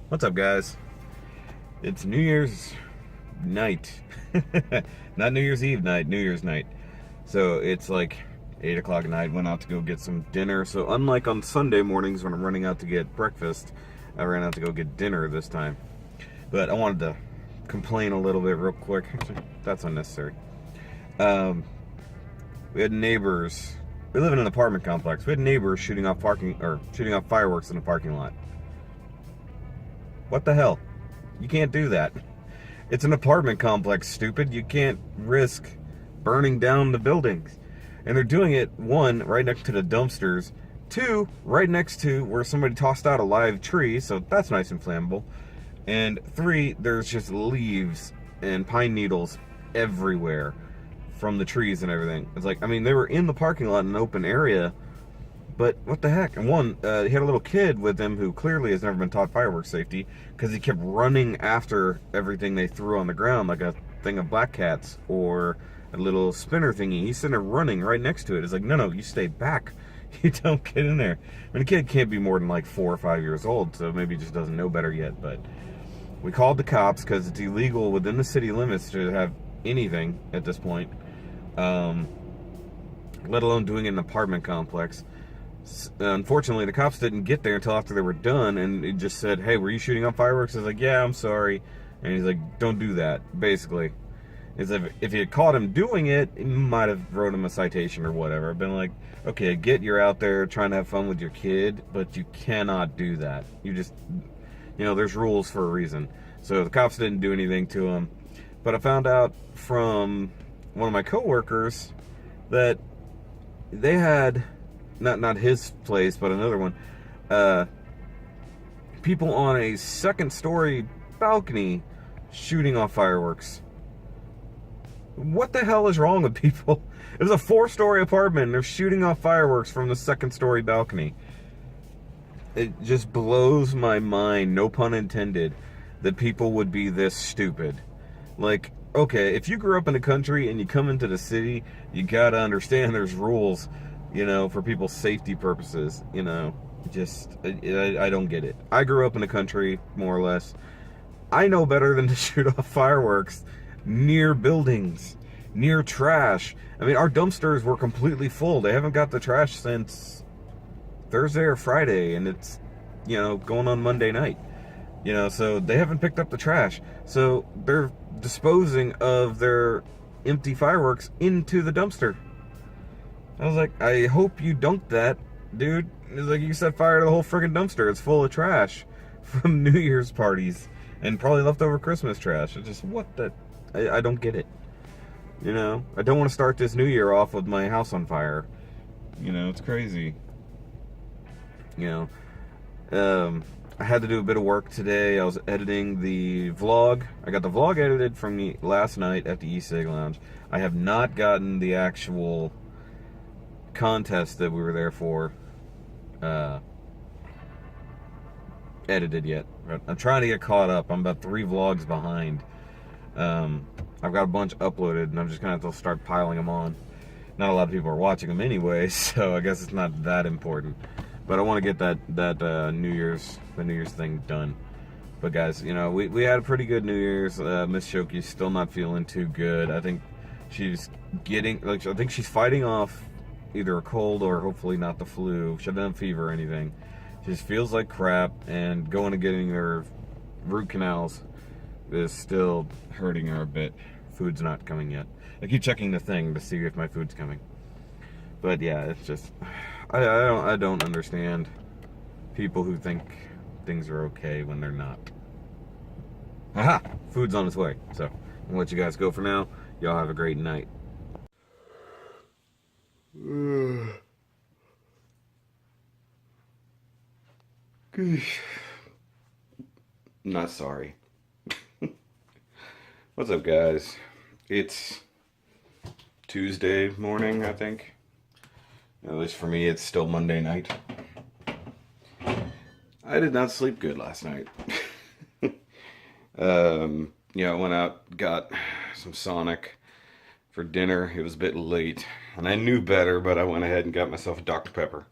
What's up, guys? It's New Year's night. Not New Year's Eve night, New Year's night. So it's like 8 o'clock at night. Went out to go get some dinner. So unlike on Sunday mornings when I'm running out to get breakfast, I ran out to go get dinner this time. But I wanted to complain a little bit real quick. Actually, that's unnecessary. Um, we had neighbors. We live in an apartment complex. We had neighbors shooting off fireworks in the parking lot. What the hell? You can't do that. It's an apartment complex, stupid. You can't risk burning down the buildings. And they're doing it, one, right next to the dumpsters. Two, right next to where somebody tossed out a live tree, so that's nice and flammable. And three, there's just leaves and pine needles everywhere from the trees and everything. It's like, I mean, they were in the parking lot in an open area, but what the heck? And one, he had a little kid with him who clearly has never been taught fireworks safety because he kept running after everything they threw on the ground, like a thing of black cats or a little spinner thingy. He's sitting there running right next to it. It's like, no, you stay back. You don't get in there. I mean, the kid can't be more than like 4 or 5 years old, so maybe he just doesn't know better yet. But we called the cops because it's illegal within the city limits to have anything at this point, let alone doing it in an apartment complex. Unfortunately, the cops didn't get there until after they were done, and it just said, hey, were you shooting off fireworks? I was like, yeah, I'm sorry. And he's like, don't do that, basically. As if he had caught him doing it, he might have wrote him a citation or whatever. I've been like, okay, you're out there trying to have fun with your kid, but you cannot do that. You just, there's rules for a reason. So the cops didn't do anything to him. But I found out from one of my coworkers that they had, not his place, but another one, people on a second-story balcony shooting off fireworks. What the hell is wrong with people? It was a 4-story apartment, and they're shooting off fireworks from the second-story balcony. It just blows my mind, no pun intended, that people would be this stupid. Like, okay, if you grew up in the country and you come into the city, you gotta understand there's rules, for people's safety purposes, just, I don't get it. I grew up in the country, more or less. I know better than to shoot off fireworks near buildings, near trash. I mean, our dumpsters were completely full. They haven't got the trash since Thursday or Friday, and it's, going on Monday night. So they haven't picked up the trash. So they're disposing of their empty fireworks into the dumpster. I was like, I hope you dunked that, dude. It's like you set fire to the whole friggin' dumpster. It's full of trash from New Year's parties and probably leftover Christmas trash. It's just, what the... I don't get it. I don't want to start this new year off with my house on fire. It's crazy. I had to do a bit of work today. I was editing the vlog. I got the vlog edited from me last night at the E-Cig Lounge. I have not gotten the actual contest that we were there for edited yet. I'm trying to get caught up. I'm about 3 vlogs behind. I've got a bunch uploaded, and I'm just gonna have to start piling them on. Not a lot of people are watching them anyway, so I guess it's not that important. But I want to get that New Year's thing done. But guys, we had a pretty good New Year's. Miss Shoky's still not feeling too good. I think she's fighting off either a cold or hopefully not the flu. She doesn't have fever or anything. She just feels like crap, and going to getting her root canals is still hurting her a bit. Food's not coming yet. I keep checking the thing to see if my food's coming. But yeah, it's just, I don't understand people who think things are okay when they're not. Aha! Food's on its way. So, I'm gonna let you guys go for now. Y'all have a great night. Not sorry. What's up, guys? It's Tuesday morning, I think. At least for me, it's still Monday night. I did not sleep good last night. I went out, got some Sonic for dinner. It was a bit late, and I knew better, but I went ahead and got myself a Dr. Pepper.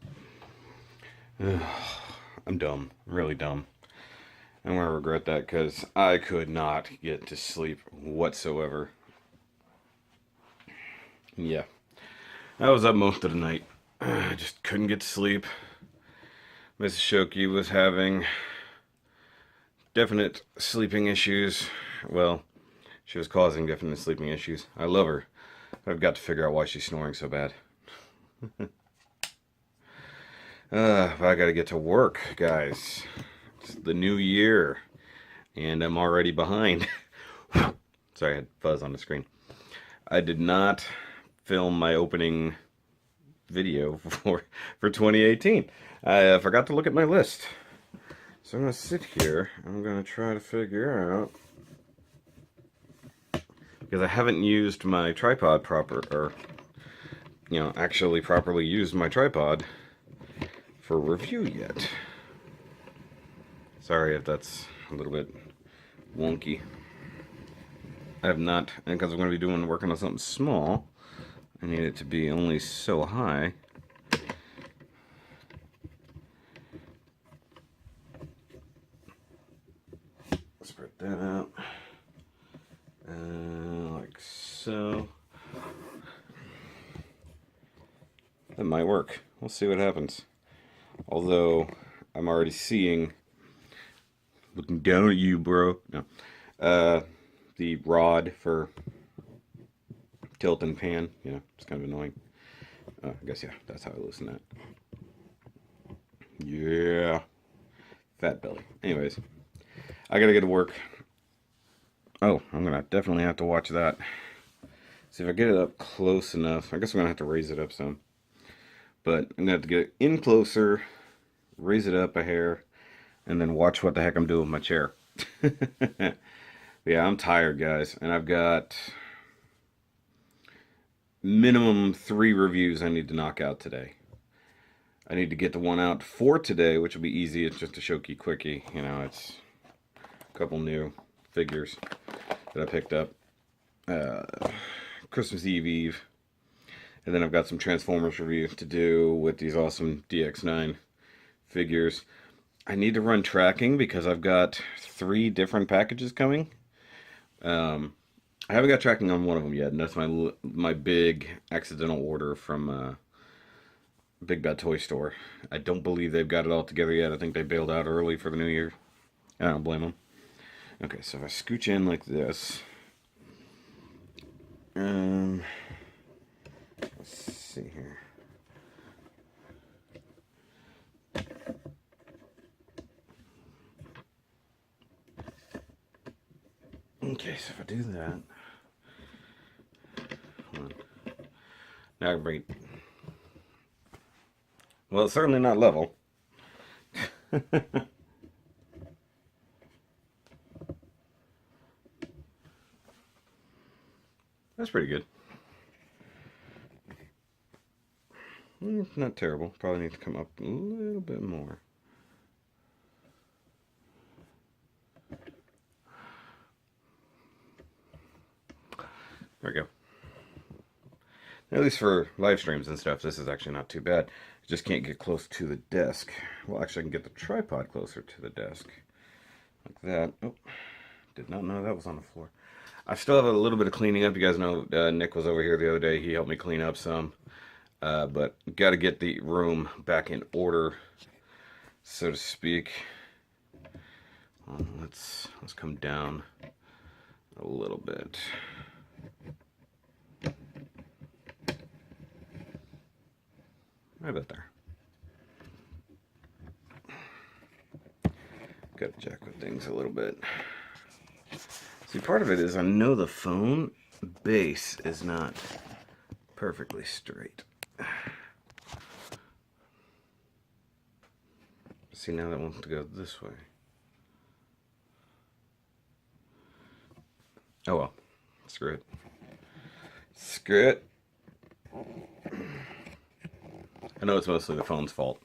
I'm dumb. I'm really dumb. I'm going to regret that because I could not get to sleep whatsoever. Yeah. I was up most of the night. I just couldn't get to sleep. Mrs. Shoky was having definite sleeping issues. Well, she was causing definite sleeping issues. I love her. I've got to figure out why she's snoring so bad. But I gotta get to work, guys. It's the new year, and I'm already behind. Sorry, I had fuzz on the screen. I did not film my opening video for 2018. I forgot to look at my list. So I'm gonna sit here. I'm gonna try to figure out, because I haven't used my tripod actually properly used my tripod for review yet. Sorry if that's a little bit wonky. I have not, and because I'm going to be working on something small, I need it to be only so high. Spread that out. Like so. That might work. We'll see what happens. Although, I'm already seeing, looking down at you, bro. No. The rod for tilt and pan. You know, it's kind of annoying. I guess, yeah, that's how I loosen that. Yeah. Fat belly. Anyways, I gotta get to work. Oh, I'm gonna definitely have to watch that. See if I get it up close enough. I guess I'm gonna have to raise it up some. But I'm gonna have to get it in closer, raise it up a hair, and then watch what the heck I'm doing with my chair. Yeah, I'm tired, guys, and I've got minimum 3 reviews I need to knock out today. I need to get the one out for today, which will be easy. It's just a Shoky quickie. You know, it's a couple new figures that I picked up. Christmas Eve. And then I've got some Transformers reviews to do with these awesome DX9 figures. I need to run tracking because I've got 3 different packages coming. I haven't got tracking on one of them yet, and that's my big accidental order from Big Bad Toy Store. I don't believe they've got it all together yet. I think they bailed out early for the new year. I don't blame them. Okay, so if I scooch in like this, let's see here. Okay, so if I do that, hold on. Now I can bring it. Well, it's certainly not level. That's pretty good. Not terrible. Probably need to come up a little bit more. There we go. At least for live streams and stuff, this is actually not too bad. I just can't get close to the desk. Well, actually, I can get the tripod closer to the desk. Like that. Oh, did not know that was on the floor. I still have a little bit of cleaning up. You guys know Nick was over here the other day. He helped me clean up some. But got to get the room back in order, so to speak. Let's come down a little bit. Right about there. Got to jack with things a little bit. See, part of it is I know the phone base is not perfectly straight. See, now that wants to go this way. Oh well. Screw it. Screw it. I know it's mostly the phone's fault.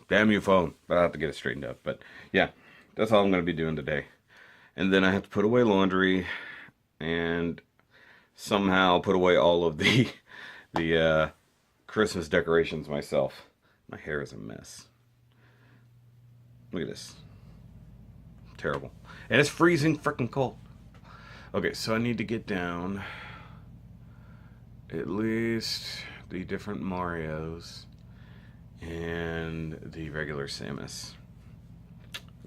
Damn you, phone. But I'll have to get it straightened up. But yeah, that's all I'm going to be doing today. And then I have to put away laundry and somehow put away all of the Christmas decorations myself. My hair is a mess. Look at this. Terrible. And it's freezing freaking cold. Okay, so I need to get down at least the different Marios and the regular Samus.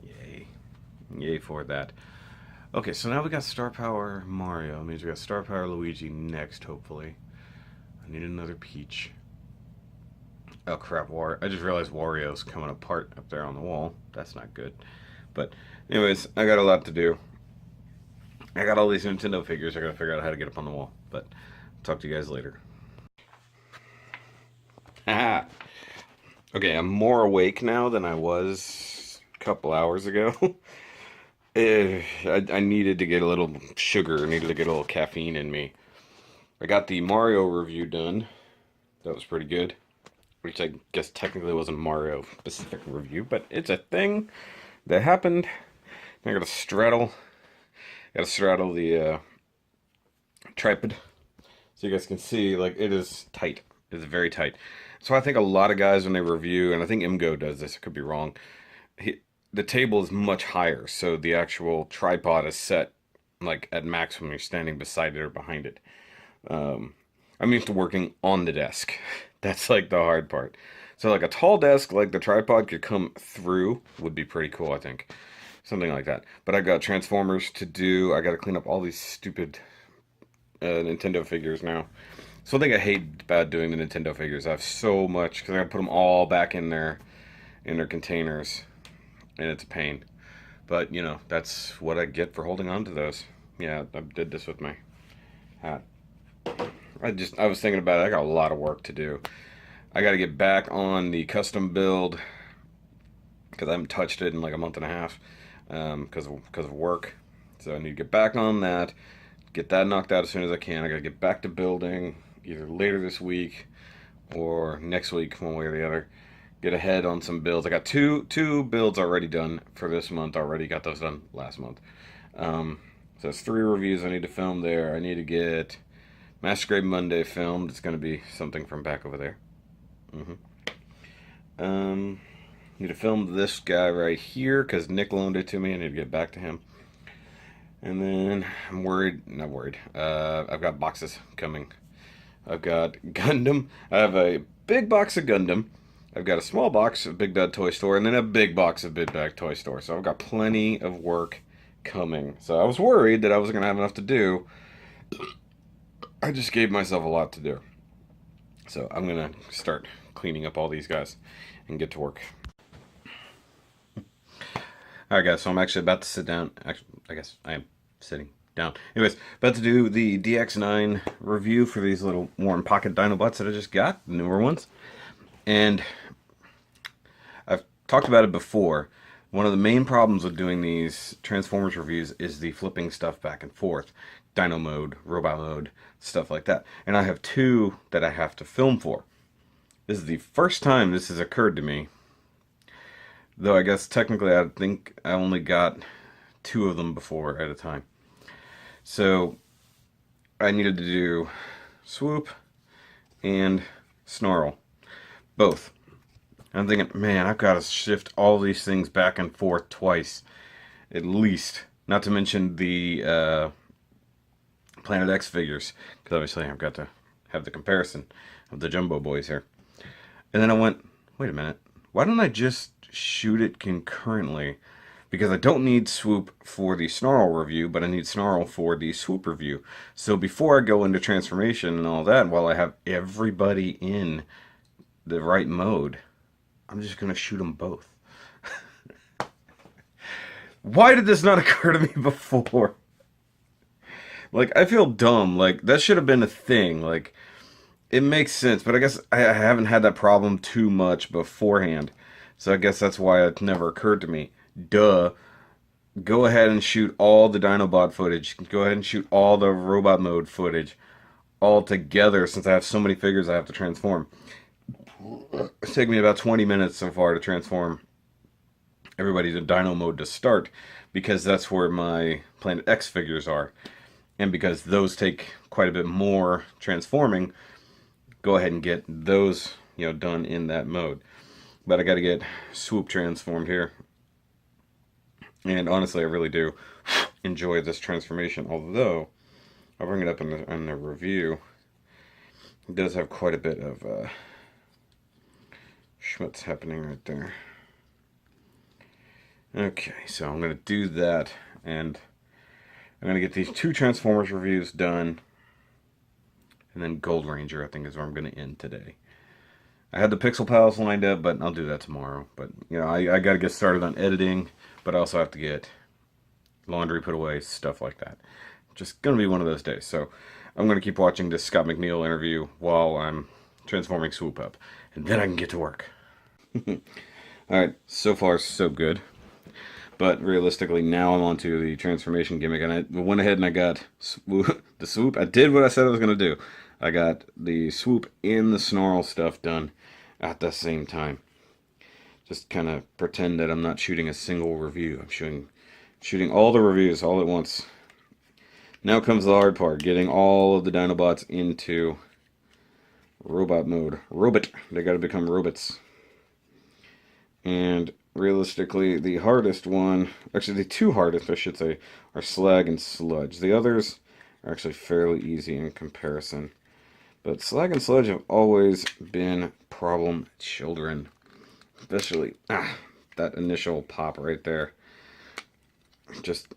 Yay. Yay for that. Okay, so now we got Star Power Mario. It means we got Star Power Luigi next, hopefully. I need another Peach. Oh crap, I just realized Wario's coming apart up there on the wall. That's not good. But anyways, I got a lot to do. I got all these Nintendo figures. I gotta figure out how to get up on the wall. But I'll talk to you guys later. Haha. Okay, I'm more awake now than I was a couple hours ago. I needed to get a little sugar. I needed to get a little caffeine in me. I got the Mario review done. That was pretty good. Which I guess technically wasn't a Mario specific review, but it's a thing that happened. I gotta straddle the tripod so you guys can see, like, it is tight. It's very tight. So I think a lot of guys when they review, and I think Imgo does this, I could be wrong, the table is much higher, so the actual tripod is set like at max when you're standing beside it or behind it. I'm used to working on the desk. That's like the hard part. So like a tall desk, like the tripod could come through, would be pretty cool, I think. Something like that. But I got Transformers to do. I got to clean up all these stupid Nintendo figures now. So I think I hate about doing the Nintendo figures. I have so much, because I got to put them all back in their containers. And it's a pain. But, you know, that's what I get for holding on to those. Yeah, I did this with my hat. I was thinking about it. I got a lot of work to do. I got to get back on the custom build because I haven't touched it in like a month and a half because of work. So I need to get back on that, get that knocked out as soon as I can. I got to get back to building either later this week or next week, one way or the other. Get ahead on some builds. I got two builds already done for this month already. Got those done last month. So it's 3 reviews I need to film there. I need to get Masquerade Monday filmed. It's going to be something from back over there. Need to film this guy right here because Nick loaned it to me. I need to get back to him. And then I'm not worried. I've got boxes coming. I've got Gundam. I have a big box of Gundam. I've got a small box of Big Bad Toy Store, and then a big box of Big Bad Toy Store. So I've got plenty of work coming. So I was worried that I wasn't going to have enough to do. I just gave myself a lot to do. So I'm going to start cleaning up all these guys and get to work. Alright guys, so I'm actually about to sit down. Actually, I guess I am sitting down. Anyways, about to do the DX9 review for these little warm pocket Dinobots that I just got, the newer ones. And I've talked about it before. One of the main problems with doing these Transformers reviews is the flipping stuff back and forth. Dino mode, robot mode, stuff like that. And I have 2 that I have to film for. This is the first time this has occurred to me. Though I guess technically I think I only got 2 of them before at a time. So I needed to do Swoop and Snarl. Both. I'm thinking, man, I've got to shift all these things back and forth twice. At least. Not to mention the Planet X figures. Because obviously I've got to have the comparison of the Jumbo Boys here. And then I went, wait a minute. Why don't I just shoot it concurrently? Because I don't need Swoop for the Snarl review, but I need Snarl for the Swoop review. So before I go into transformation and all that, while I have everybody in the right mode, I'm just going to shoot them both. Why did this not occur to me before? Like, I feel dumb. Like, that should have been a thing. Like, it makes sense, but I guess I haven't had that problem too much beforehand. So I guess that's why it never occurred to me. Duh. Go ahead and shoot all the Dinobot footage. Go ahead and shoot all the robot mode footage all together since I have so many figures I have to transform. It's taken me about 20 minutes so far to transform everybody to Dino mode to start because that's where my Planet X figures are. And because those take quite a bit more transforming, go ahead and get those, you know, done in that mode. But I got to get Swoop transformed here. And honestly, I really do enjoy this transformation, although I'll bring it up in the review. It does have quite a bit of schmutz happening right there. Okay, so I'm going to do that, and I'm going to get these 2 Transformers reviews done, and then Gold Ranger, I think, is where I'm going to end today. I had the Pixel Pals lined up, but I'll do that tomorrow. But, you know, I got to get started on editing, but I also have to get laundry put away, stuff like that. Just going to be one of those days. So I'm going to keep watching this Scott McNeil interview while I'm transforming Swoop Up, and then I can get to work. Alright, so far so good. But realistically, now I'm onto the transformation gimmick, and I went ahead and I got the swoop. I did what I said I was going to do. I got the swoop and the snarl stuff done at the same time. Just kind of pretend that I'm not shooting a single review. I'm shooting all the reviews all at once. Now comes the hard part, getting all of the Dinobots into robot mode. Robot. They got to become robots. And realistically, the hardest one, actually the 2 hardest, I should say, are Slag and Sludge. The others are actually fairly easy in comparison. But Slag and Sludge have always been problem children. Especially, that initial pop right there. Just,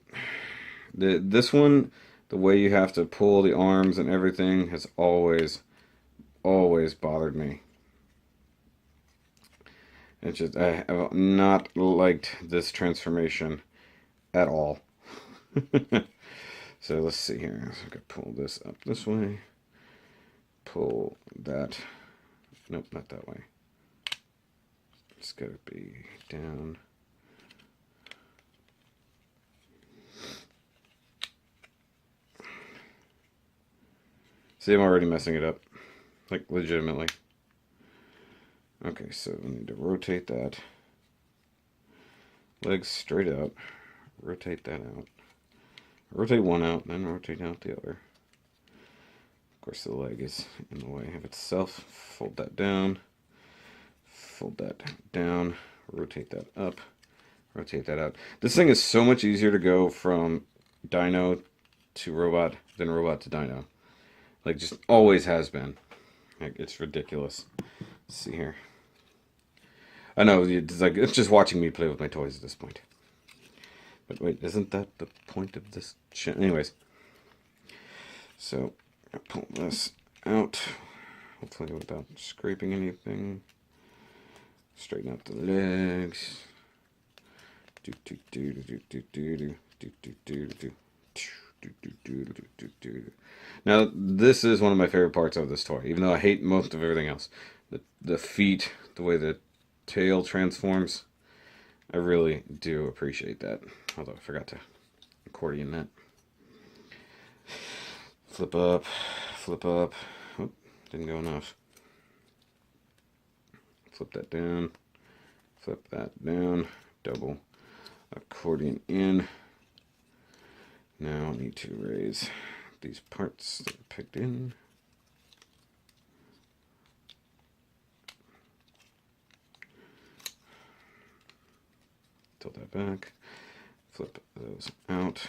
this one, the way you have to pull the arms and everything has always bothered me. It's just, I have not liked this transformation at all. So let's see here. So I could pull this up this way. Pull that. Nope, not that way. It's got to be down. See, I'm already messing it up. Like, legitimately. Okay, so we need to rotate that. Legs straight out. Rotate that out. Rotate one out, then rotate out the other. Of course, the leg is in the way of itself. Fold that down. Fold that down. Rotate that up. Rotate that out. This thing is so much easier to go from Dino to robot than robot to Dino. Like, just always has been. Like, it's ridiculous. Let's see here. I know, it's just watching me play with my toys at this point. But wait, isn't that the point of this channel? Anyways. So, I pull this out. Hopefully without scraping anything. Straighten out the legs. Now, this is one of my favorite parts of this toy, even though I hate most of everything else. The feet, the way the tail transforms, I really do appreciate that. Although I forgot to accordion that. Flip up, flip up. Oh, didn't go enough. Flip that down, flip that down, double accordion in. Now I need to raise these parts that are picked in. Tilt that back, flip those out,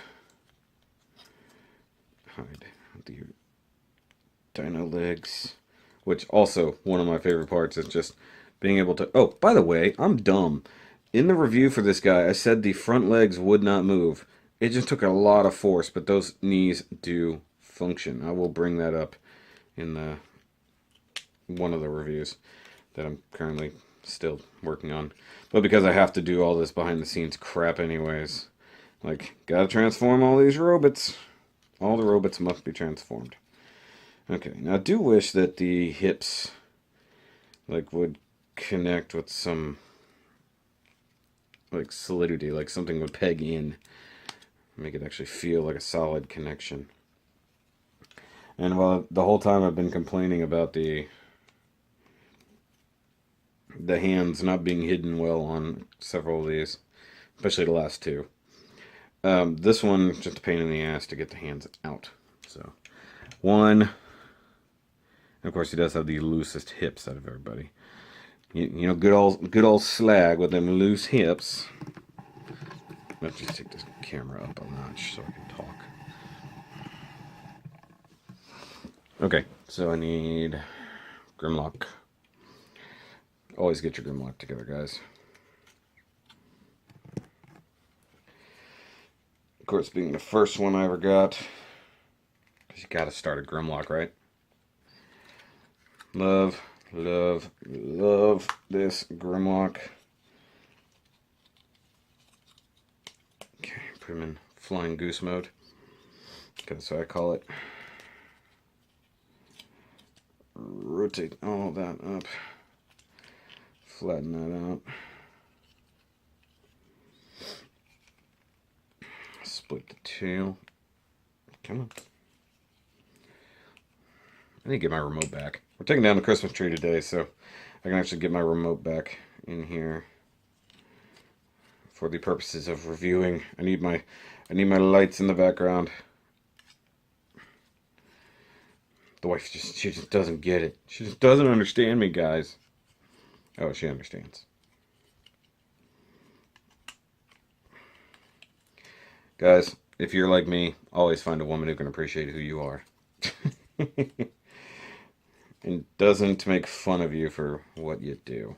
hide the dino legs, which also one of my favorite parts is just being able to, oh, by the way, I'm dumb. In the review for this guy, I said the front legs would not move. It just took a lot of force, but those knees do function. I will bring that up in one of the reviews that I'm currently still working on. But because I have to do all this behind the scenes crap anyways, like, gotta transform all these robots. All the robots must be transformed. Okay, now I do wish that the hips, like, would connect with some, like, solidity, like something would peg in. Make it actually feel like a solid connection. And while the whole time I've been complaining about the hands not being hidden well on several of these, especially the last two. This one, just a pain in the ass to get the hands out. So, one, and of course he does have the loosest hips out of everybody. You know, good old Slag with them loose hips. Let's just take this camera up a notch so I can talk. Okay, so I need Grimlock. Always get your Grimlock together, guys. Of course, being the first one I ever got, because you gotta start a Grimlock, right? Love, love, love this Grimlock. Okay, put him in Flying Goose mode. Okay, so I call it. Rotate all that up. Flatten that out. Split the tail. Come on. I need to get my remote back. We're taking down the Christmas tree today, so I can actually get my remote back in here for the purposes of reviewing. I need my lights in the background. The wife she just doesn't get it. She just doesn't understand me, guys. Oh, she understands. Guys, if you're like me, always find a woman who can appreciate who you are. And doesn't make fun of you for what you do.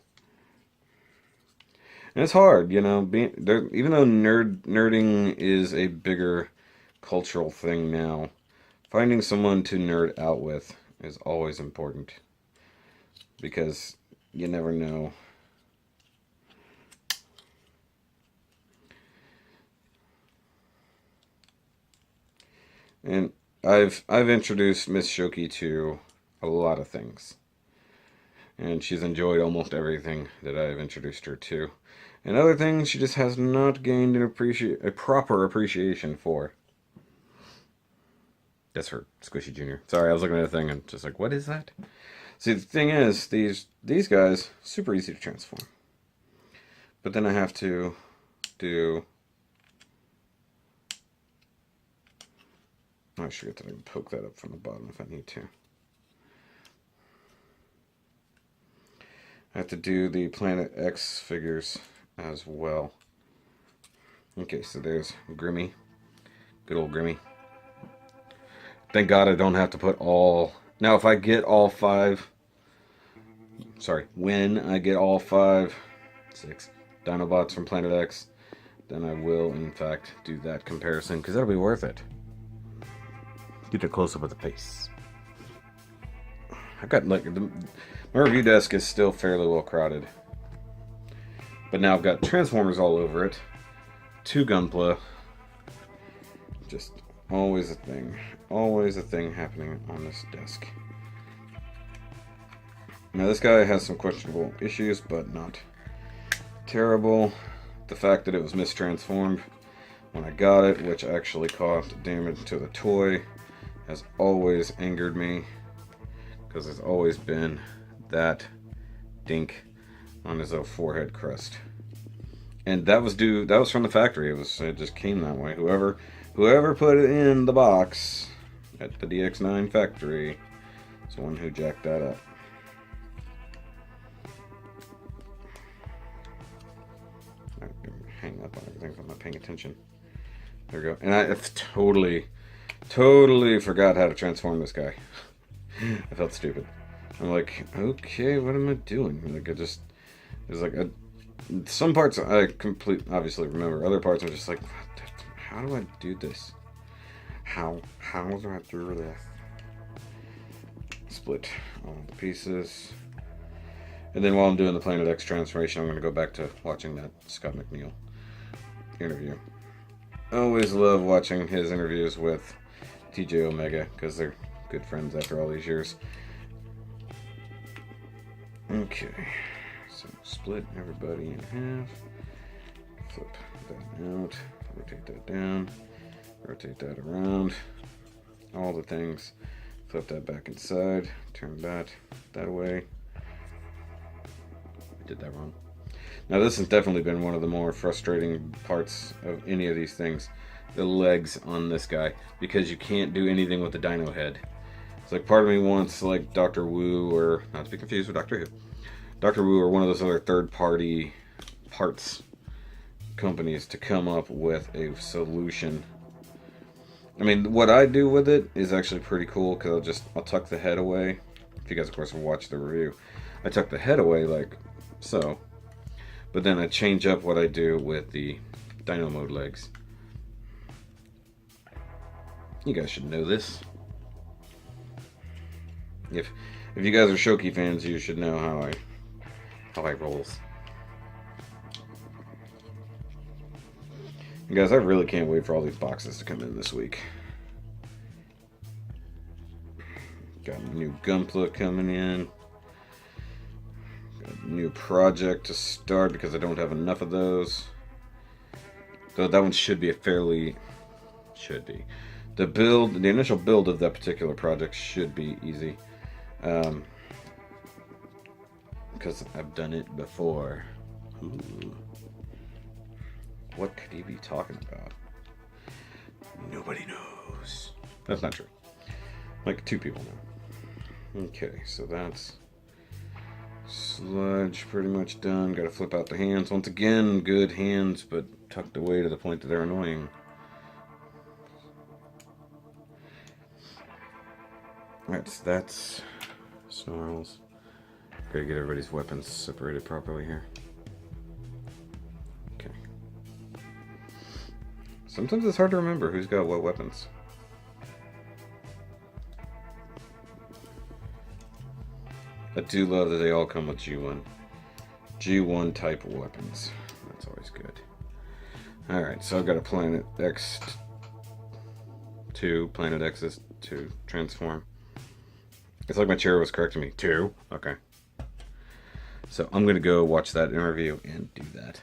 And it's hard, you know, even though nerding is a bigger cultural thing now, finding someone to nerd out with is always important. Because you never know. And I've introduced Miss Shoky to a lot of things. And she's enjoyed almost everything that I've introduced her to. And other things she just has not gained a proper appreciation for. That's her, Squishy Jr. Sorry, I was looking at a thing and just like, what is that? See, the thing is, these guys, super easy to transform. But then I have to do... I should get that I can poke that up from the bottom if I need to. I have to do the Planet X figures as well. Okay, so there's Grimmy. Good old Grimmy. Thank God I don't have to put all... Now, if I get all 5... Sorry, when I get all 6 Dinobots from Planet X, then I will, in fact, do that comparison, because that'll be worth it. Get a close-up of the face. I've got, like, my review desk is still fairly well crowded. But now I've got Transformers all over it. 2 Gunpla. Just always a thing. Always a thing happening on this desk. Now this guy has some questionable issues, but not terrible. The fact that it was mistransformed when I got it, which actually caused damage to the toy, has always angered me. Because there's always been that dink on his forehead crest. And that was from the factory. It just came that way. Whoever put it in the box at the DX9 factory is the one who jacked that up. I'm hang up on everything if I'm not paying attention. There we go. And I totally forgot how to transform this guy. I felt stupid. I'm like, okay, what am I doing? Like, there's like some parts I obviously remember. Other parts I'm just like, how do I do this? How do I do this? Split all the pieces. And then while I'm doing the Planet X transformation, I'm going to go back to watching that Scott McNeil interview. I always love watching his interviews with TJ Omega, because they're good friends after all these years. Okay, so split everybody in half, flip that out, rotate that down, rotate that around, all the things, flip that back inside, turn that way. I did that wrong. Now this has definitely been one of the more frustrating parts of any of these things, the legs on this guy, because you can't do anything with the dino head. It's like part of me wants like Dr. Wu, or not to be confused with Doctor Who, Dr. Wu or one of those other third-party parts companies to come up with a solution. I mean, what I do with it is actually pretty cool because I'll tuck the head away. If you guys, of course, will watch the review, I tuck the head away like so. But then I change up what I do with the dyno mode legs. You guys should know this. If you guys are Shoky fans, you should know how I rolls. And guys, I really can't wait for all these boxes to come in this week. Got a new Gunpla coming in. Got a new project to start because I don't have enough of those. Though that one should be the initial build of that particular project should be easy. Because I've done it before. Ooh. What could he be talking about? Nobody knows. That's not true. Like 2 people know. Okay, so that's sludge pretty much done. Gotta flip out the hands. Once again, good hands, but tucked away to the point that they're annoying. Alright, so that's snarls. Gotta get everybody's weapons separated properly here. Okay. Sometimes it's hard to remember who's got what weapons. I do love that they all come with G1 type weapons. That's always good. Alright, so I've got a Planet X2, Planet X's to transform. It's like my chair was correcting me. 2? Okay. So I'm going to go watch that interview and do that.